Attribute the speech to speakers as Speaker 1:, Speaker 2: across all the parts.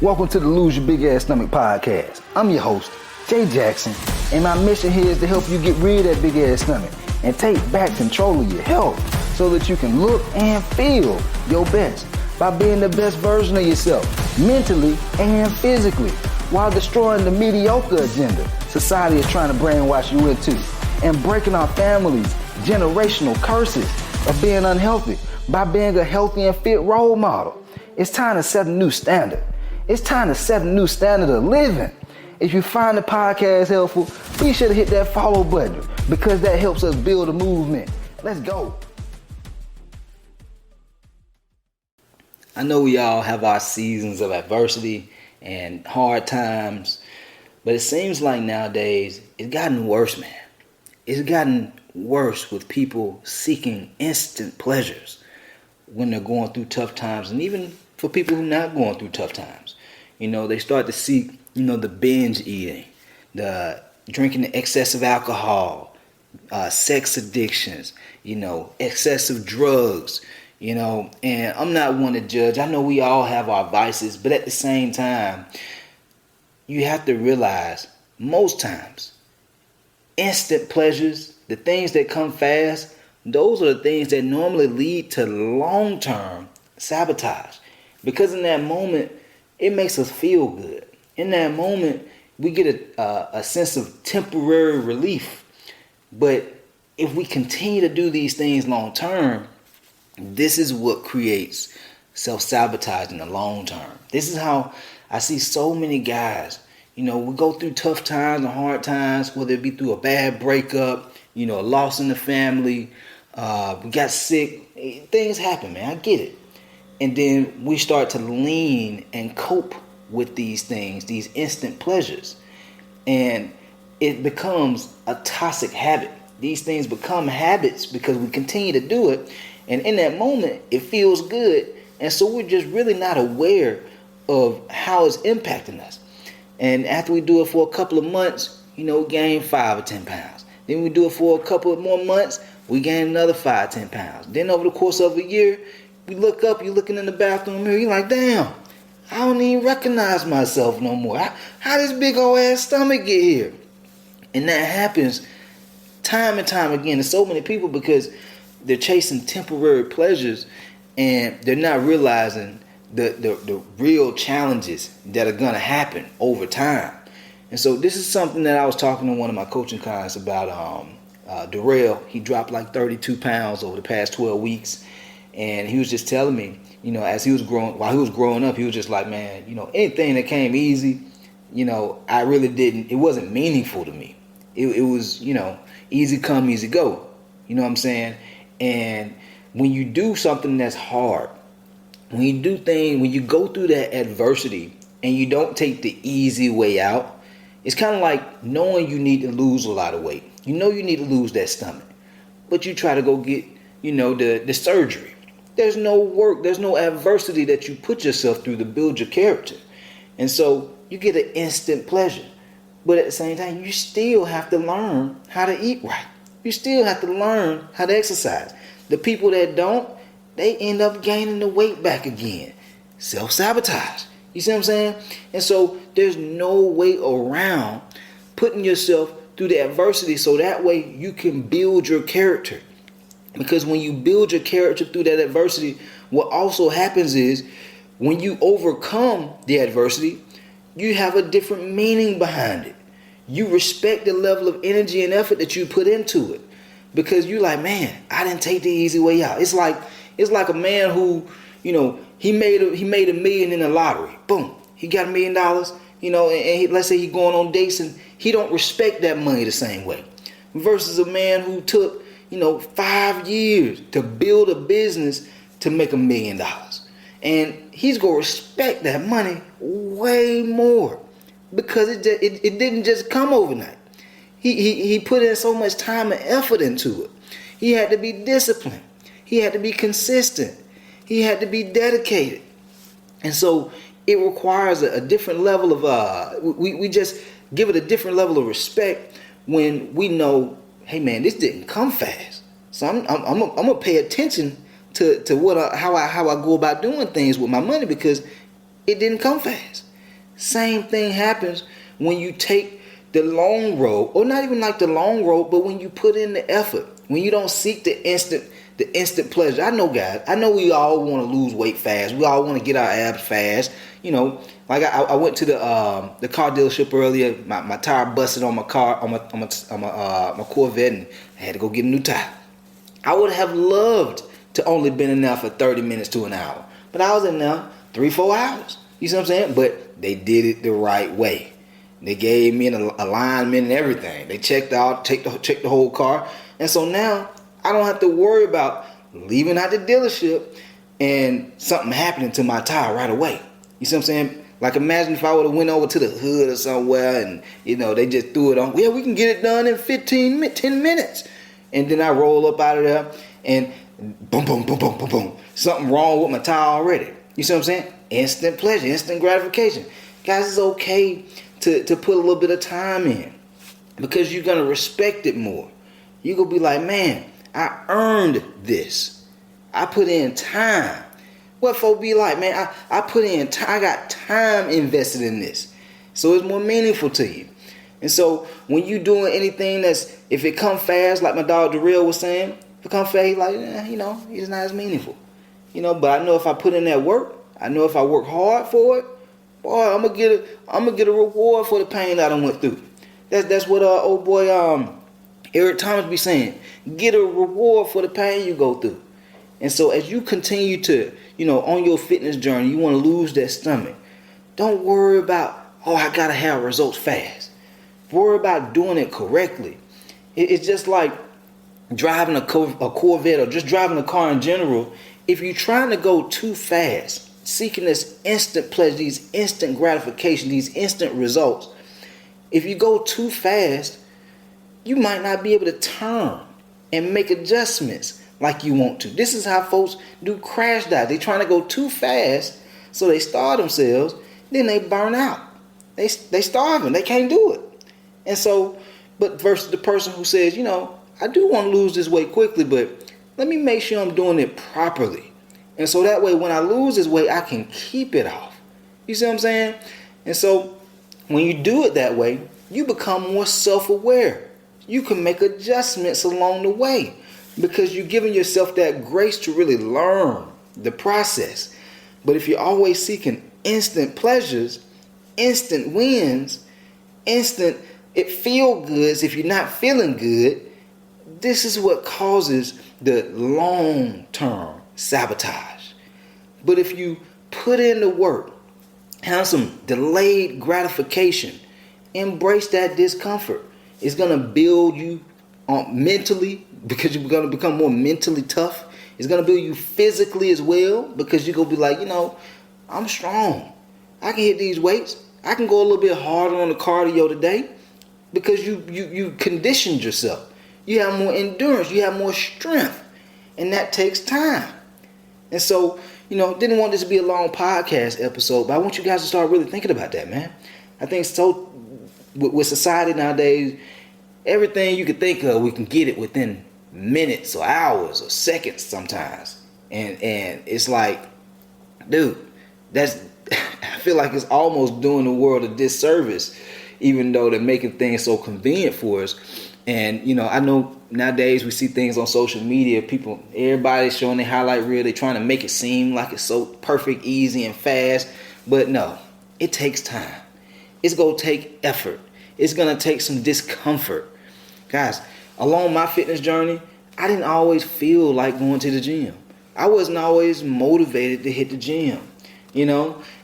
Speaker 1: Welcome to the Lose Your Big Ass Stomach podcast. I'm your host, Jay Jackson, and my mission here is to help you get rid of that big ass stomach and take back control of your health so that you can look and feel your best by being the best version of yourself, mentally and physically, while destroying the mediocre agenda society is trying to brainwash you into, and breaking our families' generational curses of being unhealthy by being a healthy and fit role model. It's time to set a new standard. It's time to set a new standard of living. If you find the podcast helpful, be sure to hit that follow button because that helps us build a movement. Let's go. I know we all have our seasons of adversity and hard times, but it seems like nowadays it's gotten worse, man. It's gotten worse with people seeking instant pleasures when they're going through tough times, and even for people who are not going through tough times. You know, they start to seek, the binge eating, the drinking the excessive alcohol, sex addictions, excessive drugs, and I'm not one to judge. I know we all have our vices, but at the same time, you have to realize most times, instant pleasures, the things that come fast, those are the things that normally lead to long-term sabotage. Because in that moment, it makes us feel good. In that moment, we get a sense of temporary relief. But if we continue to do these things long-term, this is what creates self-sabotage in the long term. This is how I see so many guys, we go through tough times and hard times, whether it be through a bad breakup, a loss in the family, we got sick, things happen, man, I get it. And then we start to lean and cope with these things, these instant pleasures. And it becomes a toxic habit. These things become habits because we continue to do it. And in that moment, it feels good. And so we're just really not aware of how it's impacting us. And after we do it for a couple of months, we gain 5 or 10 pounds. Then we do it for a couple of more months, we gain another 5, 10 pounds. Then over the course of a year, we look up, you're looking in the bathroom mirror, you're like, damn, I don't even recognize myself no more. How this big old ass stomach get here? And that happens time and time again to so many people because they're chasing temporary pleasures and they're not realizing the real challenges that are going to happen over time. And so this is something that I was talking to one of my coaching clients about. Darrell, he dropped like 32 pounds over the past 12 weeks. And he was just telling me, as he was growing up, he was just like, man, anything that came easy, I really didn't, it wasn't meaningful to me. It was, easy come, easy go. You know what I'm saying? And when you do something that's hard, when you go through that adversity and you don't take the easy way out, it's kind of like knowing you need to lose a lot of weight. You know you need to lose that stomach, but you try to go get, the surgery. There's no work, there's no adversity that you put yourself through to build your character. And so you get an instant pleasure. But at the same time, you still have to learn how to eat right. You still have to learn how to exercise. The people that don't, they end up gaining the weight back again. Self-sabotage. You see what I'm saying? And so there's no way around putting yourself through the adversity so that way you can build your character. Because when you build your character through that adversity, what also happens is when you overcome the adversity, you have a different meaning behind it. You respect the level of energy and effort that you put into it. Because you're like, man, I didn't take the easy way out. It's like a man who, he made $1 million in the lottery. Boom. He got $1 million, and let's say he's going on dates and he don't respect that money the same way. Versus a man who took 5 years to build a business to make $1 million. And he's going to respect that money way more because it didn't just come overnight. He put in so much time and effort into it. He had to be disciplined. He had to be consistent. He had to be dedicated. And so it requires a different level of, we just give it a different level of respect when we know, hey man, this didn't come fast. So I'm gonna pay attention to how I go about doing things with my money because it didn't come fast. Same thing happens when you take the long road, or not even like the long road, but when you put in the effort, when you don't seek the instant pleasure. I know, guys, I know we all want to lose weight fast. We all want to get our abs fast. Like I went to the car dealership earlier. My tire busted on my car, on my Corvette, and I had to go get a new tire. I would have loved to only been in there for 30 minutes to an hour, but I was in there 3-4 hours. You see what I'm saying? But they did it the right way. They gave me an alignment and everything. They checked the whole car. And so now I don't have to worry about leaving out the dealership and something happening to my tire right away. You see what I'm saying? Like, imagine if I would have went over to the hood or somewhere and, they just threw it on. Yeah, we can get it done in 10 minutes. And then I roll up out of there and boom, boom, boom, boom, boom, boom. Something wrong with my tire already. You see what I'm saying? Instant pleasure, instant gratification. Guys, it's okay to put a little bit of time in, because you're going to respect it more. You're going to be like, man, I earned this. I put in time. What folk be like, man, I put in time. I got time invested in this. So it's more meaningful to you. And so when you doing anything if it come fast, like my dog Darrell was saying, if it come fast, like, it's not as meaningful. But I know if I put in that work, I know if I work hard for it, boy, I'm gonna get a reward for the pain that I went through. That's what old boy Eric Thomas be saying. Get a reward for the pain you go through. And so as you continue to, on your fitness journey, you want to lose that stomach. Don't worry about, I gotta have results fast. Worry about doing it correctly. It's just like driving a Corvette, or just driving a car in general. If you're trying to go too fast, seeking this instant pleasure, these instant gratification, these instant results, if you go too fast, you might not be able to turn and make adjustments like you want to. This is how folks do crash diet. They trying to go too fast, so they starve themselves, then they burn out. They starving. They can't do it. And so, but versus the person who says, I do want to lose this weight quickly, but let me make sure I'm doing it properly. And so that way, when I lose this weight, I can keep it off. You see what I'm saying? And so when you do it that way, you become more self-aware. You can make adjustments along the way, because you're giving yourself that grace to really learn the process. But if you're always seeking instant pleasures, instant wins, it feel goods if you're not feeling good, this is what causes the long-term sabotage. But if you put in the work, have some delayed gratification, embrace that discomfort. It's going to build you mentally, because you're going to become more mentally tough. It's going to build you physically as well, because you're going to be like, I'm strong. I can hit these weights. I can go a little bit harder on the cardio today, because you conditioned yourself. You have more endurance. You have more strength. And that takes time. And so, didn't want this to be a long podcast episode, but I want you guys to start really thinking about that, man. I think so with society nowadays, everything you can think of, we can get it within minutes or hours or seconds sometimes. And it's like, dude, I feel like it's almost doing the world a disservice, even though they're making things so convenient for us. And, I know nowadays we see things on social media, everybody's showing their highlight reel. They're trying to make it seem like it's so perfect, easy, and fast. But no, it takes time. It's going to take effort. It's going to take some discomfort. Guys, along my fitness journey, I didn't always feel like going to the gym. I wasn't always motivated to hit the gym,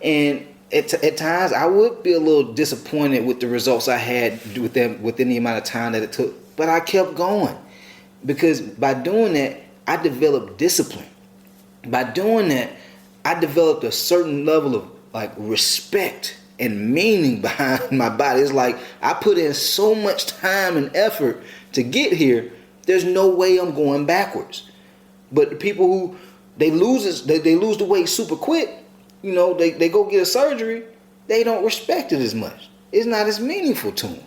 Speaker 1: and at times I would be a little disappointed with the results I had within the amount of time that it took. But I kept going, because by doing that, I developed discipline. By doing that, I developed a certain level of respect and meaning behind my body. It's like I put in so much time and effort to get here. There's no way I'm going backwards. But the people who they lose the weight super quick, they go get a surgery, they don't respect it as much. It's not as meaningful to them.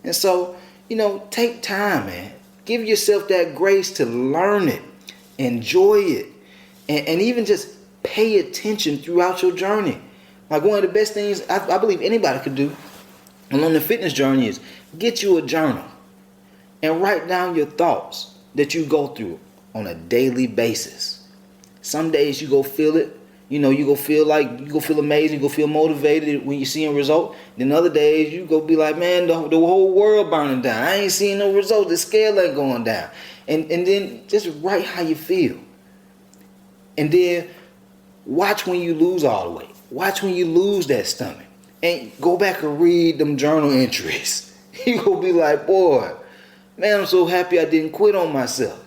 Speaker 1: And so, take time, man. Give yourself that grace to learn it, enjoy it, and even just pay attention throughout your journey. Like one of the best things I believe anybody could do along the fitness journey is get you a journal and write down your thoughts that you go through on a daily basis. Some days you go feel it, you go feel amazing, you go feel motivated when you see a result. Then other days you go be like, man, the whole world burning down. I ain't seeing no results. The scale ain't going down. And then just write how you feel. And then watch when you lose all the weight. Watch when you lose that stomach. And go back and read them journal entries. You gonna be like, boy, man, I'm so happy I didn't quit on myself.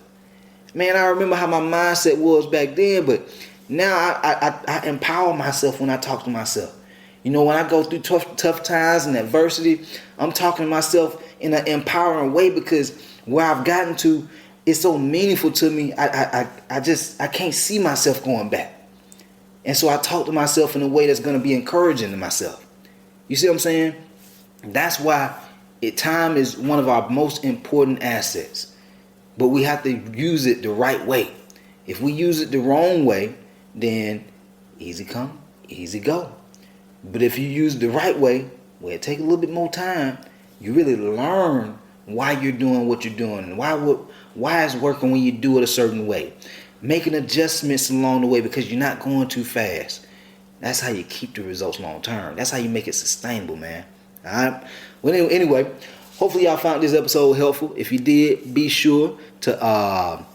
Speaker 1: Man, I remember how my mindset was back then, but now I empower myself when I talk to myself. When I go through tough times and adversity, I'm talking to myself in an empowering way, because where I've gotten to, it's so meaningful to me. I can't see myself going back. And so I talk to myself in a way that's going to be encouraging to myself. You see what I'm saying? That's why time is one of our most important assets. But we have to use it the right way. If we use it the wrong way, then easy come, easy go. But if you use it the right way, where it takes a little bit more time, you really learn why you're doing what you're doing and why it's working when you do it a certain way. Making adjustments along the way because you're not going too fast. That's how you keep the results long term. That's how you make it sustainable, man. All right. Well, anyway, hopefully y'all found this episode helpful. If you did, be sure to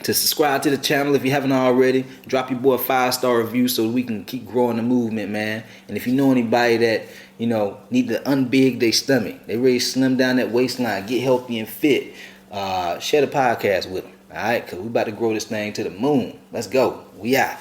Speaker 1: subscribe to the channel if you haven't already. Drop your boy a 5-star review so we can keep growing the movement, man. And if you know anybody that need to unbig their stomach, they ready to slim down that waistline, get healthy and fit, share the podcast with them. All right, because we about to grow this thing to the moon. Let's go. We out.